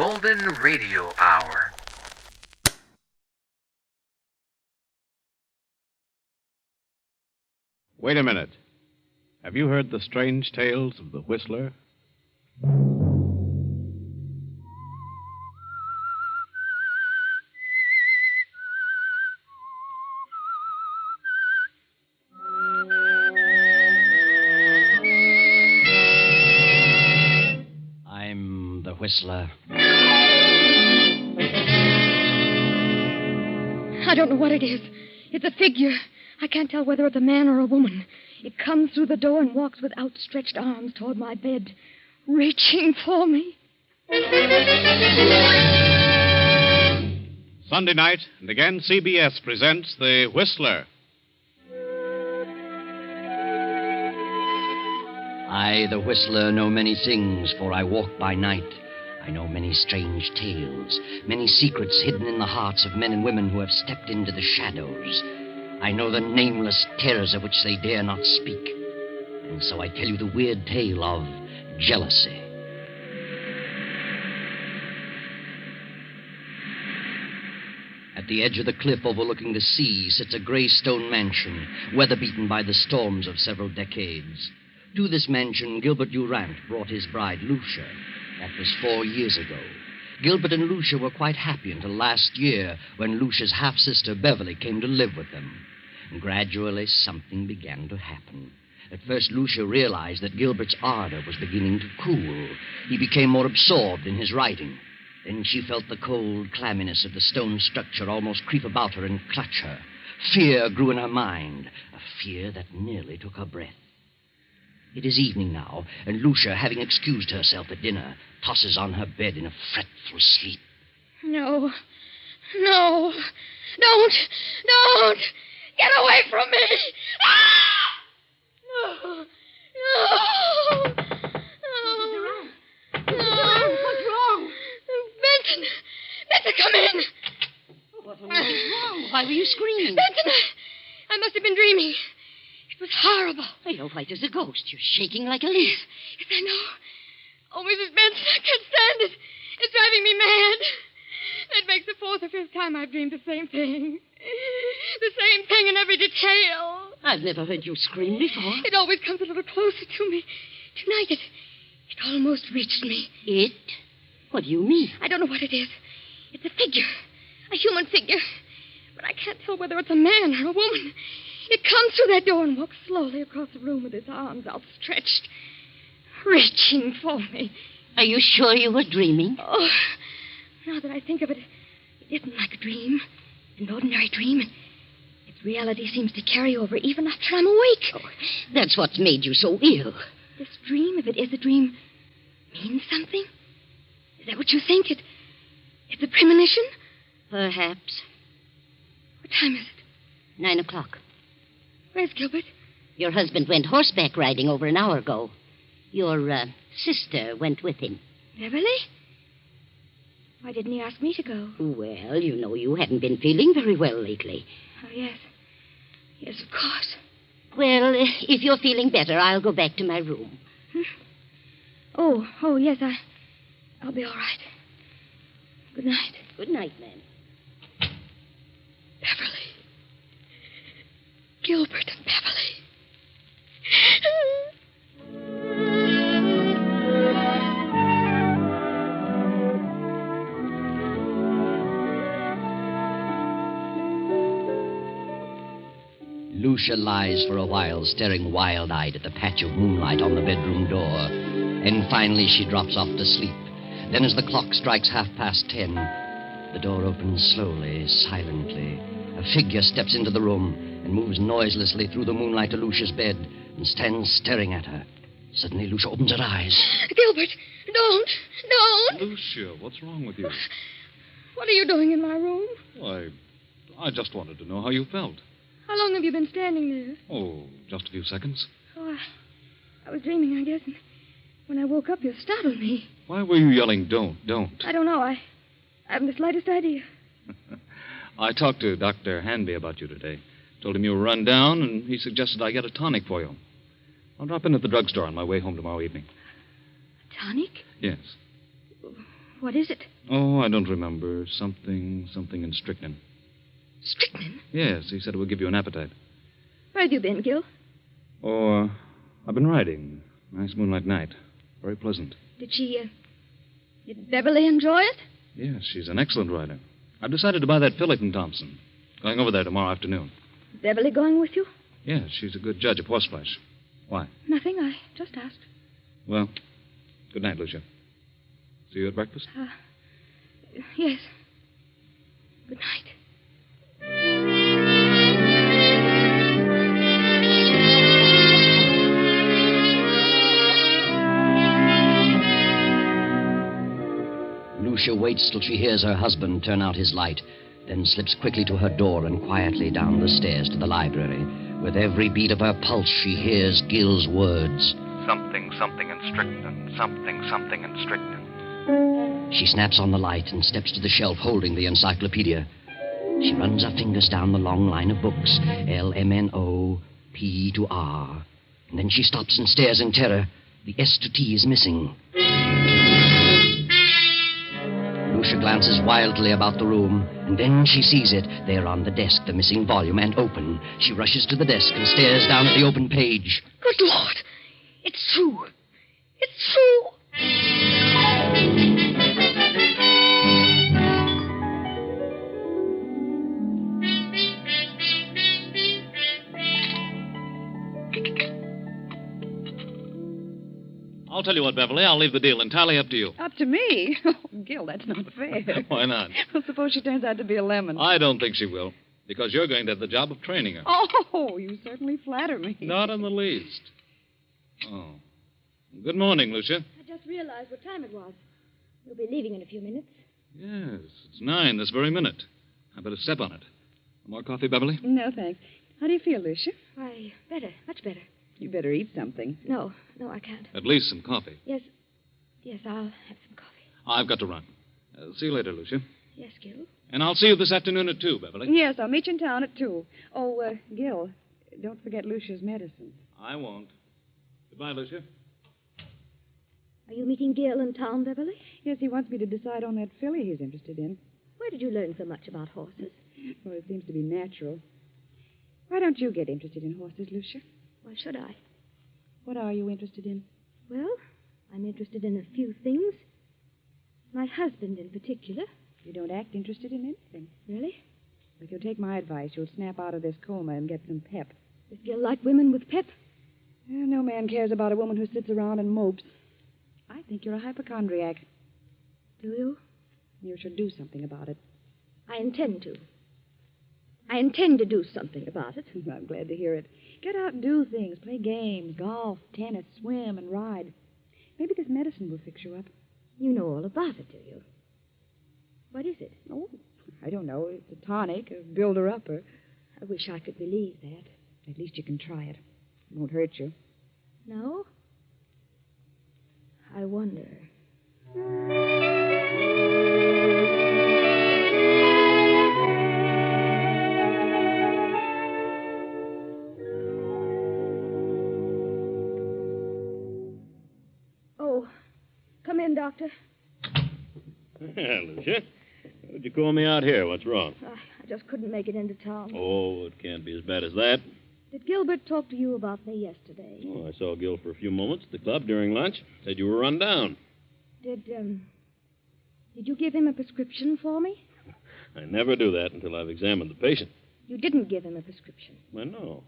Golden Radio Hour. Wait a minute. Have you heard the strange tales of the Whistler? I'm the Whistler. I don't know what it is. It's a figure. I can't tell whether it's a man or a woman. It comes through the door and walks with outstretched arms toward my bed, reaching for me. Sunday night, and again CBS presents The Whistler. I, the Whistler, know many things, for I walk by night. I know many strange tales, many secrets hidden in the hearts of men and women who have stepped into the shadows. I know the nameless terrors of which they dare not speak. And so I tell you the weird tale of jealousy. At the edge of the cliff overlooking the sea sits a gray stone mansion, weather-beaten by the storms of several decades. To this mansion, Gilbert Durant brought his bride, Lucia. That was 4 years ago. Gilbert and Lucia were quite happy until last year, when Lucia's half-sister, Beverly, came to live with them. And gradually, something began to happen. At first, Lucia realized that Gilbert's ardor was beginning to cool. He became more absorbed in his writing. Then she felt the cold clamminess of the stone structure almost creep about her and clutch her. Fear grew in her mind, a fear that nearly took her breath. It is evening now, and Lucia, having excused herself at dinner, tosses on her bed in a fretful sleep. No. No. Don't. Get away from me. Ah! No. What's wrong? Benton, come in. What wrong? Why were you screaming? Benton, I must have been dreaming. It was horrible. You're white as a ghost. You're shaking like a leaf. Yes, I know. Oh, Mrs. Benson, I can't stand it. It's driving me mad. That makes the 4th or 5th time I've dreamed the same thing. The same thing in every detail. I've never heard you scream before. It always comes a little closer to me. Tonight, it almost reached me. It? What do you mean? I don't know what it is. It's a figure. A human figure. But I can't tell whether it's a man or a woman. It comes through that door and walks slowly across the room with its arms outstretched, reaching for me. Are you sure you were dreaming? Oh, now that I think of it, it isn't like a dream, an ordinary dream. Its reality seems to carry over even after I'm awake. Oh, that's what's made you so ill. This dream, if it is a dream, means something? Is that what you think? It's a premonition? Perhaps. What time is it? 9 o'clock. Where's Gilbert? Your husband went horseback riding over an hour ago. Your sister went with him. Beverly? Why didn't he ask me to go? Well, you know you haven't been feeling very well lately. Oh, yes. Yes, of course. Well, if you're feeling better, I'll go back to my room. Oh, yes, I'll be all right. Good night. Good night, ma'am. Beverly. Gilbert and Beverly. Lucia lies for a while, staring wild-eyed at the patch of moonlight on the bedroom door. And finally she drops off to sleep. Then as the clock strikes 10:30, the door opens slowly, silently. A figure steps into the room and moves noiselessly through the moonlight to Lucia's bed and stands staring at her. Suddenly, Lucia opens her eyes. Gilbert, don't. Lucia, what's wrong with you? What are you doing in my room? Why, I just wanted to know how you felt. How long have you been standing there? Oh, just a few seconds. Oh, I was dreaming, I guess, and when I woke up, you startled me. Why were you yelling, don't? I don't know. I haven't the slightest idea. I talked to Dr. Hanby about you today. Told him you were run down, and he suggested I get a tonic for you. I'll drop in at the drugstore on my way home tomorrow evening. A tonic? Yes. What is it? Oh, I don't remember. Something in strychnine. Strychnine? Yes, he said it would give you an appetite. Where have you been, Gil? Oh, I've been riding. Nice moonlight night. Very pleasant. Did Beverly enjoy it? Yes, she's an excellent rider. I've decided to buy that filly from Thompson. Going over there tomorrow afternoon. Beverly going with you? Yes, she's a good judge of horseflesh. Why? Nothing. I just asked. Well, good night, Lucia. See you at breakfast? Yes. Good night. Lucia waits till she hears her husband turn out his light, then slips quickly to her door and quietly down the stairs to the library. With every beat of her pulse, she hears Gil's words. Something in strychnine. Something in strychnine. She snaps on the light and steps to the shelf holding the encyclopedia. She runs her fingers down the long line of books, LMNO, P to R. And then she stops and stares in terror. The S to T is missing. Lucia glances wildly about the room, and then she sees it. There on the desk, the missing volume, and open. She rushes to the desk and stares down at the open page. Good Lord! It's true. It's true. I'll tell you what, Beverly. I'll leave the deal entirely up to you. Up to me? Oh, Gil, that's not fair. Why not? Well, suppose she turns out to be a lemon. I don't think she will, because you're going to have the job of training her. Oh, you certainly flatter me. Not in the least. Oh. Good morning, Lucia. I just realized what time it was. We'll be leaving in a few minutes. Yes, it's 9 this very minute. I better step on it. More coffee, Beverly? No, thanks. How do you feel, Lucia? Why, better. Much better. You better eat something. No, I can't. At least some coffee. Yes, I'll have some coffee. I've got to run. See you later, Lucia. Yes, Gil. And I'll see you this afternoon at 2, Beverly. Yes, I'll meet you in town at 2. Oh, Gil, don't forget Lucia's medicine. I won't. Goodbye, Lucia. Are you meeting Gil in town, Beverly? Yes, he wants me to decide on that filly he's interested in. Where did you learn so much about horses? Well, it seems to be natural. Why don't you get interested in horses, Lucia? Why should I? What are you interested in? Well, I'm interested in a few things. My husband in particular. You don't act interested in anything. Really? If you'll take my advice, you'll snap out of this coma and get some pep. Does Gil like women with pep? Well, no man cares about a woman who sits around and mopes. I think you're a hypochondriac. Do you? You should do something about it. I intend to. I intend to do something about it. I'm glad to hear it. Get out and do things. Play games, golf, tennis, swim, and ride. Maybe this medicine will fix you up. You know all about it, do you? What is it? Oh, I don't know. It's a tonic, a builder-upper. I wish I could believe that. At least you can try it. It won't hurt you. No? I wonder. Oh, come in, Doctor. Yeah, Lucia. Why'd you call me out here? What's wrong? I just couldn't make it into town. Oh, it can't be as bad as that. Did Gilbert talk to you about me yesterday? Oh, I saw Gil for a few moments at the club during lunch. Said you were run down. Did you give him a prescription for me? I never do that until I've examined the patient. You didn't give him a prescription. Why, no.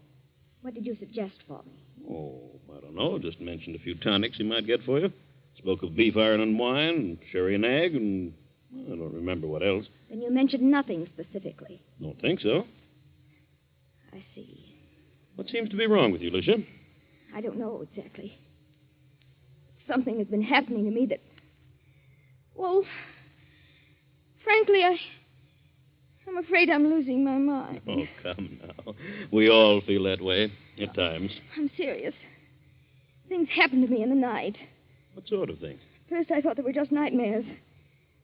What did you suggest for me? Oh, I don't know. Just mentioned a few tonics he might get for you. Spoke of beef iron and wine, and sherry and egg, and well, I don't remember what else. Then you mentioned nothing specifically. Don't think so. I see. What seems to be wrong with you, Lucia? I don't know exactly. Something has been happening to me that... Well, frankly, I'm afraid I'm losing my mind. Oh, come now. We all feel that way at times. I'm serious. Things happen to me in the night. What sort of things? First, I thought they were just nightmares.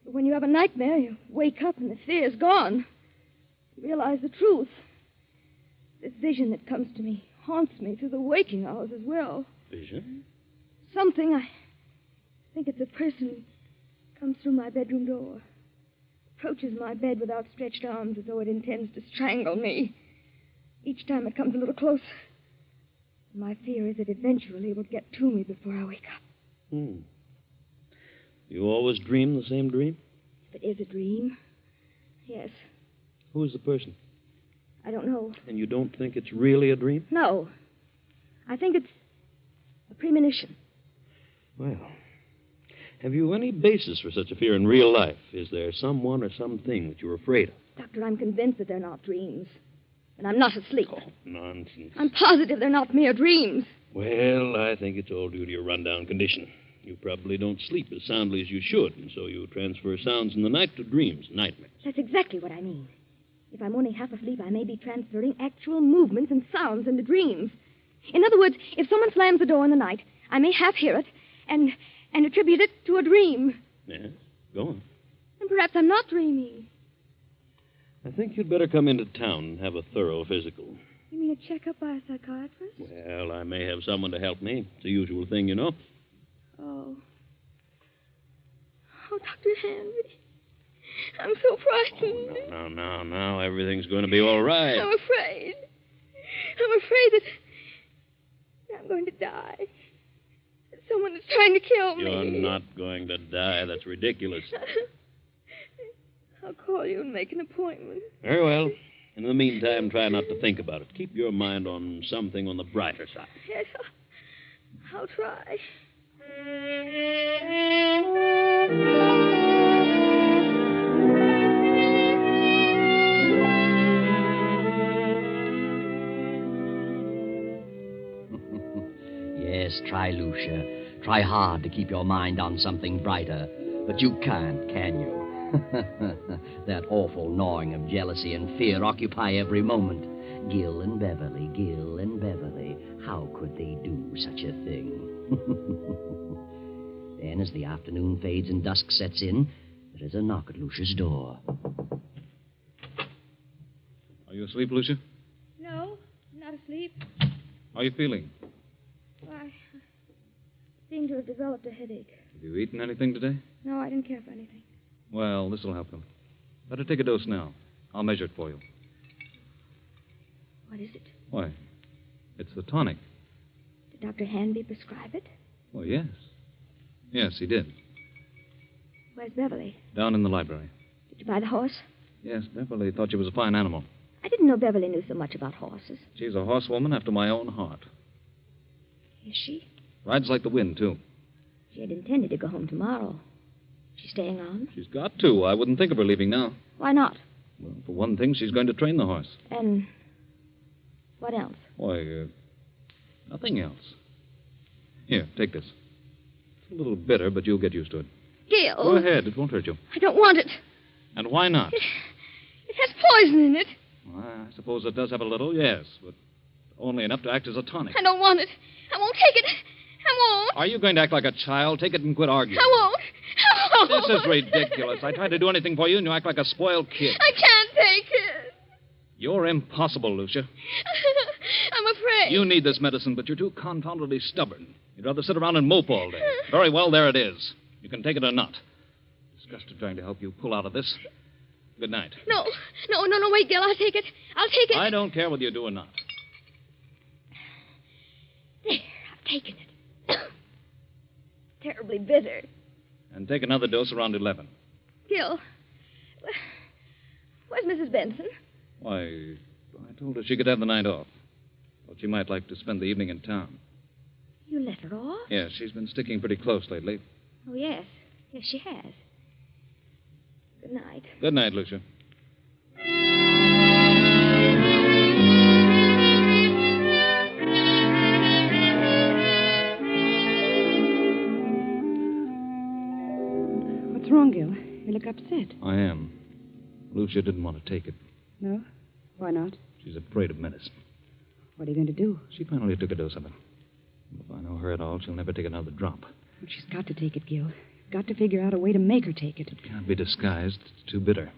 But when you have a nightmare, you wake up and the fear's gone. You realize the truth. This vision that comes to me haunts me through the waking hours as well. Vision? Something, I think it's a person Comes through my bedroom door. Approaches my bed with outstretched arms as though it intends to strangle me. Each time it comes a little closer. My fear is that eventually it will get to me before I wake up. You always dream the same dream? If it is a dream, yes. Who is the person? I don't know. And you don't think it's really a dream? No. I think it's a premonition. Well, have you any basis for such a fear in real life? Is there someone or something that you're afraid of? Doctor, I'm convinced that they're not dreams. And I'm not asleep. Oh, nonsense. I'm positive they're not mere dreams. Well, I think it's all due to your rundown condition. You probably don't sleep as soundly as you should, and so you transfer sounds in the night to dreams, nightmares. That's exactly what I mean. If I'm only half asleep, I may be transferring actual movements and sounds into dreams. In other words, if someone slams the door in the night, I may half hear it and attribute it to a dream. Yes, go on. And perhaps I'm not dreaming. I think you'd better come into town and have a thorough physical. You mean a checkup by a psychiatrist? Well, I may have someone to help me. It's the usual thing, you know. Oh. Oh, Dr. Henry. I'm so frightened. Oh, now. Everything's going to be all right. I'm afraid. I'm afraid that I'm going to die. That someone is trying to kill me. You're not going to die. That's ridiculous. I'll call you and make an appointment. Very well. In the meantime, try not to think about it. Keep your mind on something on the brighter side. Yes, I'll try. Yes, try, Lucia. Try hard to keep your mind on something brighter. But you can't, can you? That awful gnawing of jealousy and fear occupy every moment. Gil and Beverly, Gil and Beverly. How could they do such a thing? Then, as the afternoon fades and dusk sets in, there is a knock at Lucia's door. Are you asleep, Lucia? No, I'm not asleep. How are you feeling? I seem to have developed a headache. Have you eaten anything today? No, I didn't care for anything. Well, this will help them. Better take a dose now. I'll measure it for you. What is it? Why, it's the tonic. Did Dr. Hanby prescribe it? Well, yes. Yes, he did. Where's Beverly? Down in the library. Did you buy the horse? Yes, Beverly thought you was a fine animal. I didn't know Beverly knew so much about horses. She's a horsewoman after my own heart. Is she? Rides like the wind, too. She had intended to go home tomorrow. She's staying on? She's got to. I wouldn't think of her leaving now. Why not? Well, for one thing, she's going to train the horse. And what else? Why, nothing else. Here, take this. It's a little bitter, but you'll get used to it. Gil. Go ahead. It won't hurt you. I don't want it. And why not? It has poison in it. Well, I suppose it does have a little, yes, but only enough to act as a tonic. I don't want it. I won't take it. I won't. Are you going to act like a child? Take it and quit arguing. I won't. I won't. This is ridiculous. I tried to do anything for you, and you act like a spoiled kid. I can't take it. You're impossible, Lucia. I'm afraid. You need this medicine, but you're too confoundedly stubborn. You'd rather sit around and mope all day. Very well, there it is. You can take it or not. Disgusted trying to help you pull out of this. Good night. No, wait, Gil. I'll take it. I'll take it. I don't care whether you do or not. There, I've taken it. Terribly bitter. And take another dose around 11. Gil, where's Mrs. Benson? Why, I told her she could have the night off. Thought she might like to spend the evening in town. You let her off? Yes, she's been sticking pretty close lately. Oh, yes. Yes, she has. Good night. Good night, Lucia. What's wrong, Gil? You look upset. I am. Lucia didn't want to take it. No? Why not? She's afraid of medicine. What are you going to do? She finally took a dose of it. If I know her at all, she'll never take another drop. Well, she's got to take it, Gil. You've got to figure out a way to make her take it. It can't be disguised. It's too bitter.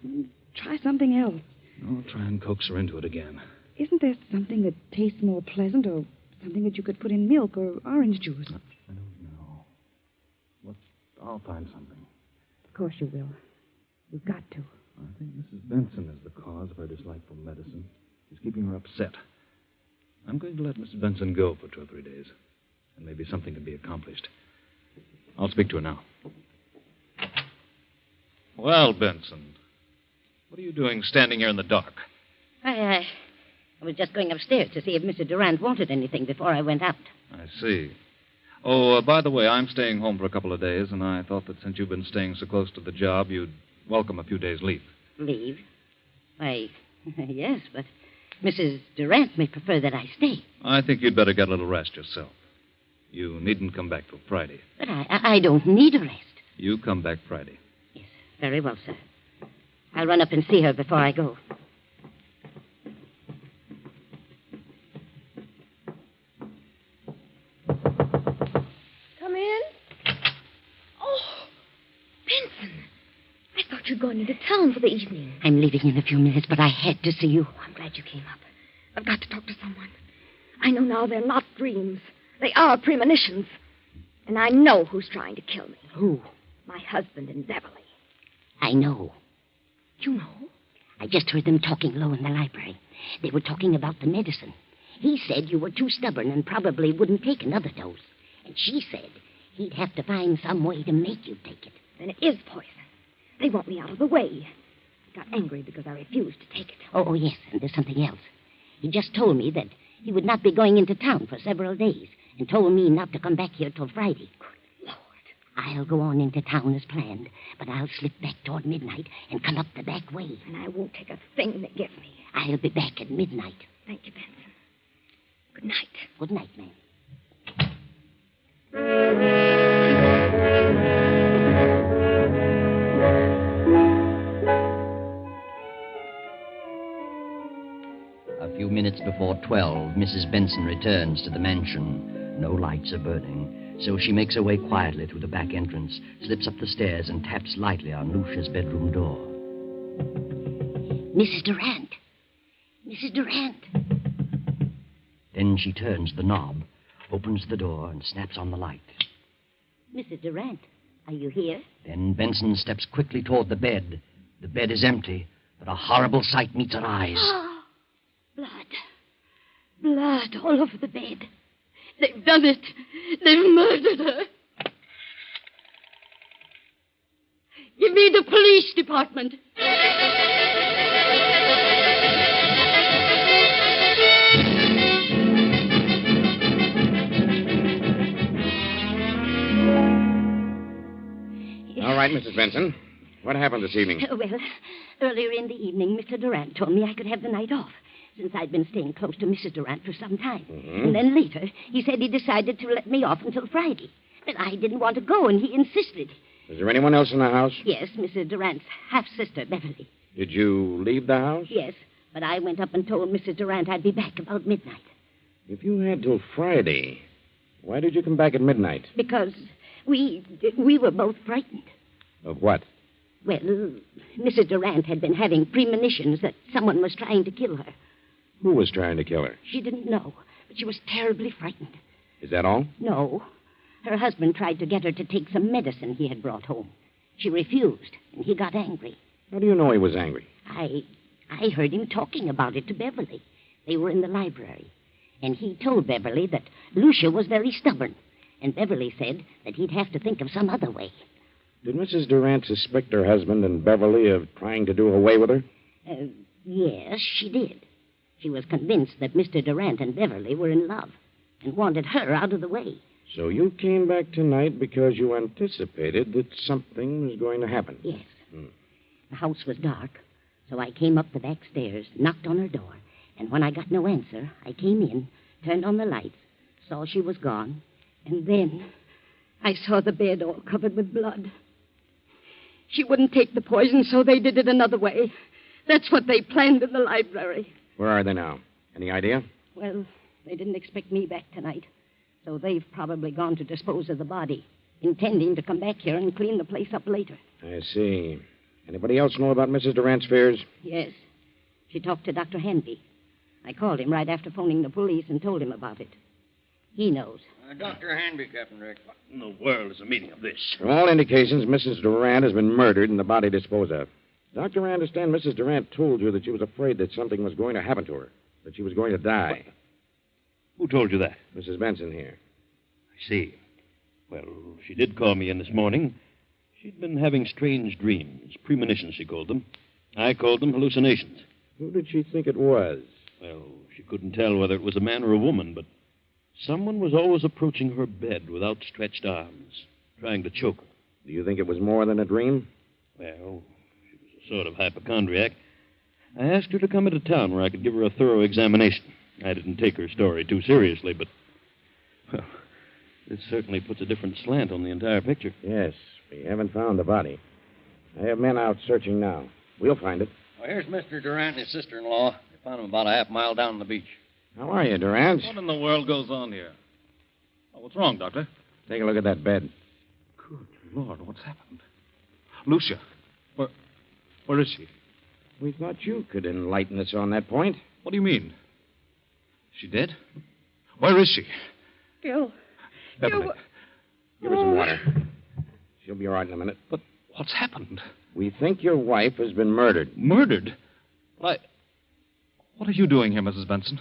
Try something else. I'll try and coax her into it again. Isn't there something that tastes more pleasant, or something that you could put in milk or orange juice? I don't know. Well, I'll find something. Of course you will. You've got to. I think Mrs. Benson is the cause of her dislike for medicine. She's keeping her upset. I'm going to let Mrs. Benson go for 2 or 3 days, and maybe something can be accomplished. I'll speak to her now. Well, Benson, what are you doing standing here in the dark? I was just going upstairs to see if Mr. Durant wanted anything before I went out. I see. Oh, by the way, I'm staying home for a couple of days, and I thought that since you've been staying so close to the job, you'd welcome a few days' leave. Leave? Why, yes, but Mrs. Durant may prefer that I stay. I think you'd better get a little rest yourself. You needn't come back till Friday. But I don't need a rest. You come back Friday. Yes, very well, sir. I'll run up and see her before I go. Come in. Oh, Benson. I thought you'd gone into town for the evening. I'm leaving in a few minutes, but I had to see you. Oh, I'm glad you came up. I've got to talk to someone. I know now they're not dreams. They are premonitions. And I know who's trying to kill me. Who? My husband and Beverly. I know. You know? I just heard them talking low in the library. They were talking about the medicine. He said you were too stubborn and probably wouldn't take another dose. And she said he'd have to find some way to make you take it. Then it is poison. They want me out of the way. I got angry because I refused to take it. Oh, yes, and there's something else. He just told me that he would not be going into town for several days and told me not to come back here till Friday. Good Lord. I'll go on into town as planned, but I'll slip back toward midnight and come up the back way. And I won't take a thing they give me. I'll be back at midnight. Thank you, Benson. Good night. Good night, ma'am. A few minutes before 12, Mrs. Benson returns to the mansion. No lights are burning, so she makes her way quietly through the back entrance, slips up the stairs, and taps lightly on Lucia's bedroom door. Mrs. Durant. Mrs. Durant. Then she turns the knob, opens the door, and snaps on the light. Mrs. Durant, are you here? Then Benson steps quickly toward the bed. The bed is empty, but a horrible sight meets her eyes. Blood. Blood all over the bed. They've done it. They've murdered her. Give me the police department. All right, Mrs. Benson. What happened this evening? Well, earlier in the evening, Mr. Durant told me I could have the night off, since I'd been staying close to Mrs. Durant for some time. Mm-hmm. And then later, he said he decided to let me off until Friday. But I didn't want to go, and he insisted. Was there anyone else in the house? Yes, Mrs. Durant's half-sister, Beverly. Did you leave the house? Yes, but I went up and told Mrs. Durant I'd be back about midnight. If you had till Friday, why did you come back at midnight? Because we were both frightened. Of what? Well, Mrs. Durant had been having premonitions that someone was trying to kill her. Who was trying to kill her? She didn't know, but she was terribly frightened. Is that all? No. Her husband tried to get her to take some medicine he had brought home. She refused, and he got angry. How do you know he was angry? I heard him talking about it to Beverly. They were in the library. And he told Beverly that Lucia was very stubborn. And Beverly said that he'd have to think of some other way. Did Mrs. Durant suspect her husband and Beverly of trying to do away with her? Yes, she did. She was convinced that Mr. Durant and Beverly were in love and wanted her out of the way. So you came back tonight because you anticipated that something was going to happen? Yes. The house was dark, so I came up the back stairs, knocked on her door, and when I got no answer, I came in, turned on the lights, saw she was gone, and then I saw the bed all covered with blood. She wouldn't take the poison, so they did it another way. That's what they planned in the library. Where are they now? Any idea? Well, they didn't expect me back tonight, so they've probably gone to dispose of the body, intending to come back here and clean the place up later. I see. Anybody else know about Mrs. Durant's fears? Yes. She talked to Dr. Hanby. I called him right after phoning the police and told him about it. He knows. Dr. Hanby, Captain Rick. What in the world is the meaning of this? From all indications, Mrs. Durant has been murdered and the body disposed of. Doctor, I understand Mrs. Durant told you that she was afraid that something was going to happen to her, that she was going to die. Who told you that? Mrs. Benson here. I see. Well, she did call me in this morning. She'd been having strange dreams. Premonitions, she called them. I called them hallucinations. Who did she think it was? Well, she couldn't tell whether it was a man or a woman, but someone was always approaching her bed with outstretched arms, trying to choke her. Do you think it was more than a dream? Well, she was a sort of hypochondriac. I asked her to come into town where I could give her a thorough examination. I didn't take her story too seriously, but, well, this certainly puts a different slant on the entire picture. Yes, we haven't found the body. I have men out searching now. We'll find it. Well, here's Mr. Durant and his sister-in-law. They found him about a half-mile down the beach. How are you, Durant? What in the world goes on here? Oh, what's wrong, Doctor? Take a look at that bed. Good Lord, what's happened? Lucia, where is she? We thought you could enlighten us on that point. What do you mean? Is she dead? Where is she? Gil. Beverly. Give her some water. She'll be all right in a minute. But what's happened? We think your wife has been murdered. Murdered? What are you doing here, Mrs. Benson?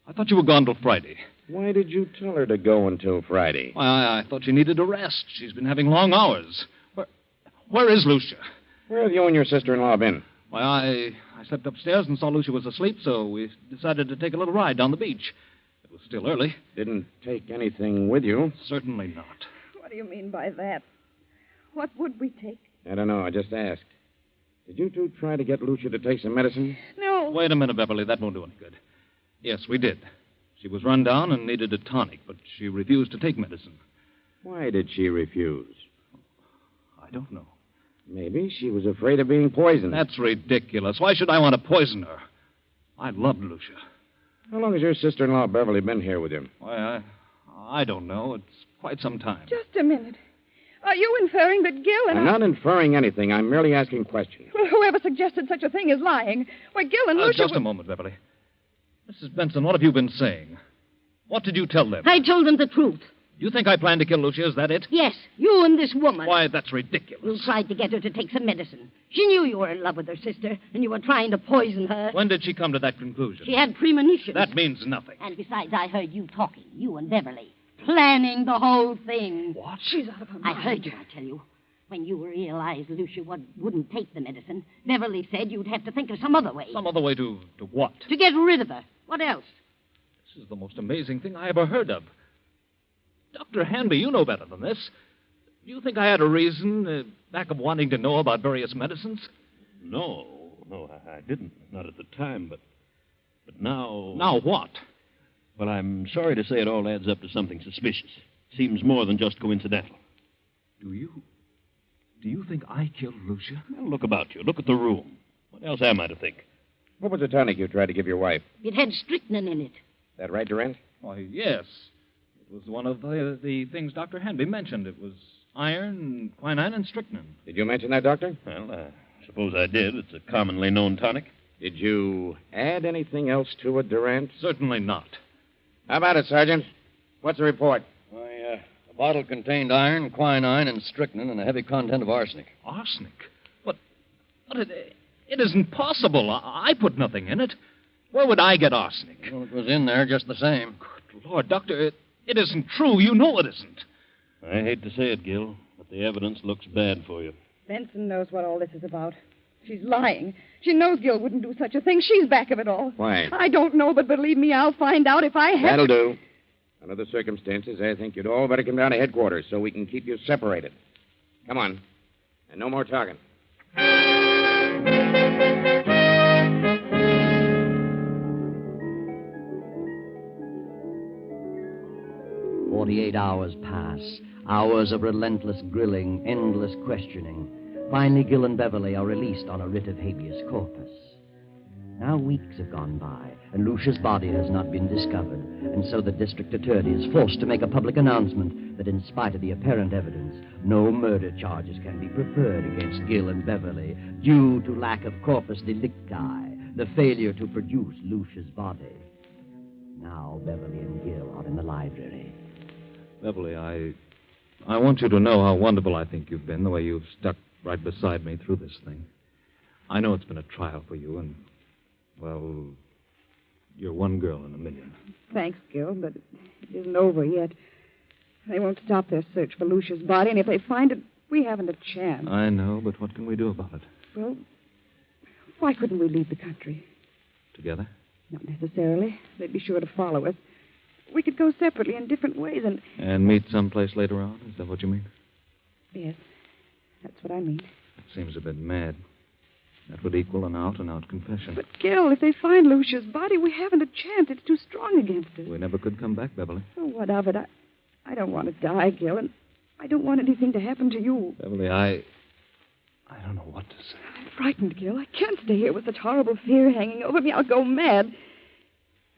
I thought you were gone till Friday. Why did you tell her to go until Friday? Why, I thought she needed a rest. She's been having long hours. Where is Lucia? Where have you and your sister-in-law been? Why, I slept upstairs and saw Lucia was asleep, so we decided to take a little ride down the beach. It was still early. Didn't take anything with you? Certainly not. What do you mean by that? What would we take? I don't know. I just asked. Did you two try to get Lucia to take some medicine? No. Wait a minute, Beverly. That won't do any good. Yes, we did. She was run down and needed a tonic, but she refused to take medicine. Why did she refuse? I don't know. Maybe she was afraid of being poisoned. That's ridiculous. Why should I want to poison her? I loved Lucia. How long has your sister-in-law Beverly been here with you? Why, I don't know. It's quite some time. Just a minute. Are you inferring that Gil and I'm not inferring anything. I'm merely asking questions. Well, whoever suggested such a thing is lying. Why, Gil and Lucia... Just a moment, Beverly. Mrs. Benson, what have you been saying? What did you tell them? I told them the truth. You think I planned to kill Lucia? Is that it? Yes, you and this woman. Why, that's You ridiculous. tried to get her to take some medicine. She knew you were in love with her sister, and you were trying to poison her. When did she come to that conclusion? She had premonitions. That means nothing. And besides, I heard you talking, you and Beverly, planning the whole thing. What? She's out of her I mind. heard you, I tell you. When you realized Lucia wouldn't take the medicine, Beverly said you'd have to think of some other way. Some other way to what? To get rid of her. What else? This is the most amazing thing I ever heard of. Dr. Hanby, you know better than this. Do you think I had a reason back of wanting to know about various medicines? No, I didn't. Not at the time, but now... Now what? Well, I'm sorry to say it all adds up to something suspicious. Seems more than just coincidental. Do you think I killed Lucia? Well, look about you. Look at the room. What else am I to think? What was the tonic you tried to give your wife? It had strychnine in it. That right, Durant? Why, yes. It was one of the things Dr. Hanby mentioned. It was iron, quinine, and strychnine. Did you mention that, Doctor? Well, I suppose I did. It's a commonly known tonic. Did you add anything else to it, Durant? Certainly not. How about it, Sergeant? What's the report? Why, the bottle contained iron, quinine, and strychnine, and a heavy content of arsenic. Arsenic? But it isn't possible. I put nothing in it. Where would I get arsenic? Well, it was in there just the same. Good Lord, Doctor, it isn't true. You know it isn't. I hate to say it, Gil, but the evidence looks bad for you. Benson knows what all this is about. She's lying. She knows Gil wouldn't do such a thing. She's back of it all. Why? I don't know, but believe me, I'll find out if I have... That'll do. Under the circumstances, I think you'd all better come down to headquarters so we can keep you separated. Come on. And no more talking. 48 hours pass. Hours of relentless grilling, endless questioning. Finally, Gil and Beverly are released on a writ of habeas corpus. Now weeks have gone by, and Lucia's body has not been discovered, and so the district attorney is forced to make a public announcement that in spite of the apparent evidence, no murder charges can be preferred against Gil and Beverly due to lack of corpus delicti, the failure to produce Lucia's body. Now Beverly and Gil are in the library. Beverly, I want you to know how wonderful I think you've been, the way you've stuck right beside me through this thing. I know it's been a trial for you, and, well, you're one girl in a million. Thanks, Gil, but it isn't over yet. They won't stop their search for Lucia's body, and if they find it, we haven't a chance. I know, but what can we do about it? Well, why couldn't we leave the country? Together? Not necessarily. They'd be sure to follow us. We could go separately in different ways, and... And meet someplace later on? Is that what you mean? Yes, that's what I mean. That seems a bit mad. That would equal an out-and-out confession. But, Gil, if they find Lucia's body, we haven't a chance. It's too strong against us. We never could come back, Beverly. Oh, what of it? I don't want to die, Gil, and I don't want anything to happen to you. Beverly, I don't know what to say. I'm frightened, Gil. I can't stay here with such horrible fear hanging over me. I'll go mad.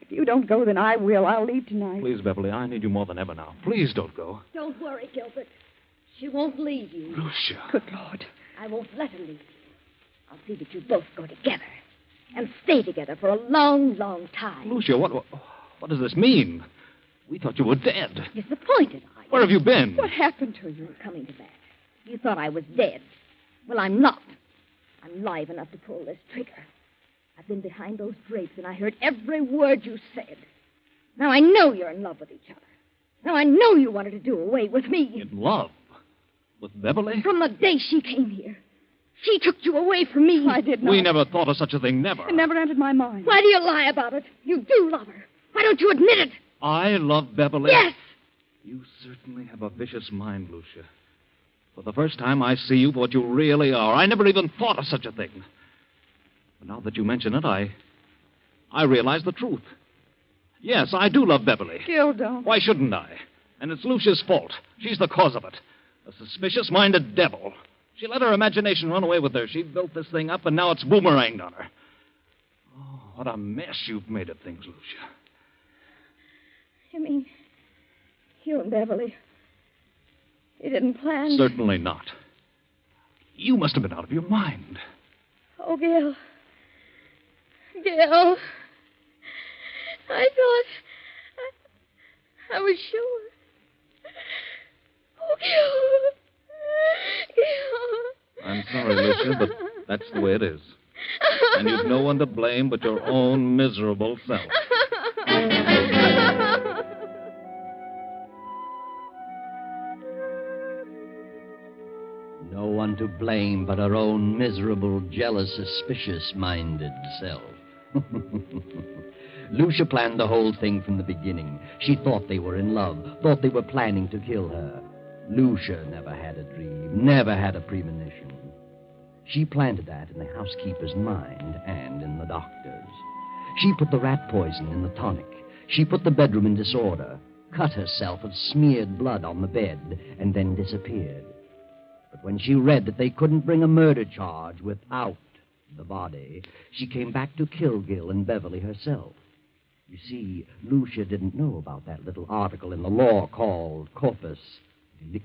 If you don't go, then I will. I'll leave tonight. Please, Beverly, I need you more than ever now. Please don't go. Don't worry, Gilbert. She won't leave you. Lucia. Good Lord. I won't let her leave you. I'll see that you both go together and stay together for a long, long time. Lucia, what does this mean? We thought you were dead. Disappointed, are you? Where have you been? What happened to you? You're coming to that. You thought I was dead. Well, I'm not. I'm live enough to pull this trigger. I've been behind those drapes, and I heard every word you said. Now I know you're in love with each other. Now I know you wanted to do away with me. In love? With Beverly? From the day she came here. She took you away from me. I did not. We never thought of such a thing, never. It never entered my mind. Why do you lie about it? You do love her. Why don't you admit it? I love Beverly. Yes. You certainly have a vicious mind, Lucia. For the first time, I see you for what you really are. I never even thought of such a thing. But now that you mention it, I realize the truth. Yes, I do love Beverly. Gil, don't. Why shouldn't I? And it's Lucia's fault. She's the cause of it. A suspicious-minded devil. She let her imagination run away with her. She built this thing up, and now it's boomeranged on her. Oh, what a mess you've made of things, Lucia. You mean you and Beverly, you didn't plan? Certainly not. You must have been out of your mind. Oh, Gil. Gil. I thought... I was sure. Oh, Gil. I'm sorry, Lucia, but that's the way it is. And you've no one to blame but your own miserable self. No one to blame but her own miserable, jealous, suspicious-minded self. Lucia planned the whole thing from the beginning. She thought they were in love, thought they were planning to kill her. Lucia never had a dream, never had a premonition. She planted that in the housekeeper's mind and in the doctor's. She put the rat poison in the tonic. She put the bedroom in disorder, cut herself and smeared blood on the bed, and then disappeared. But when she read that they couldn't bring a murder charge without the body, she came back to kill Gil and Beverly herself. You see, Lucia didn't know about that little article in the law called corpus delicti.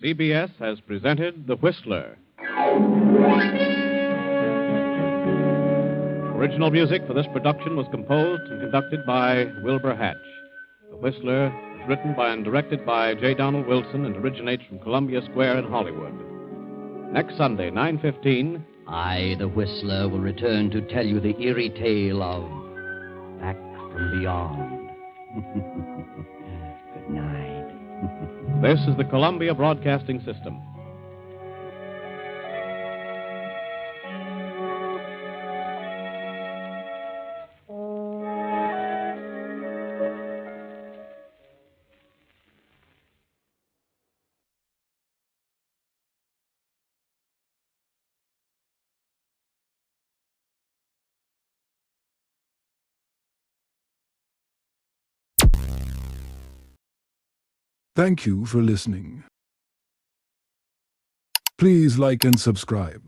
CBS has presented The Whistler. Original music for this production was composed and conducted by Wilbur Hatch. The Whistler is written by and directed by J. Donald Wilson and originates from Columbia Square in Hollywood. Next Sunday, 9:15. I, the Whistler, will return to tell you the eerie tale of Back from Beyond. Good night. This is the Columbia Broadcasting System. Thank you for listening. Please like and subscribe.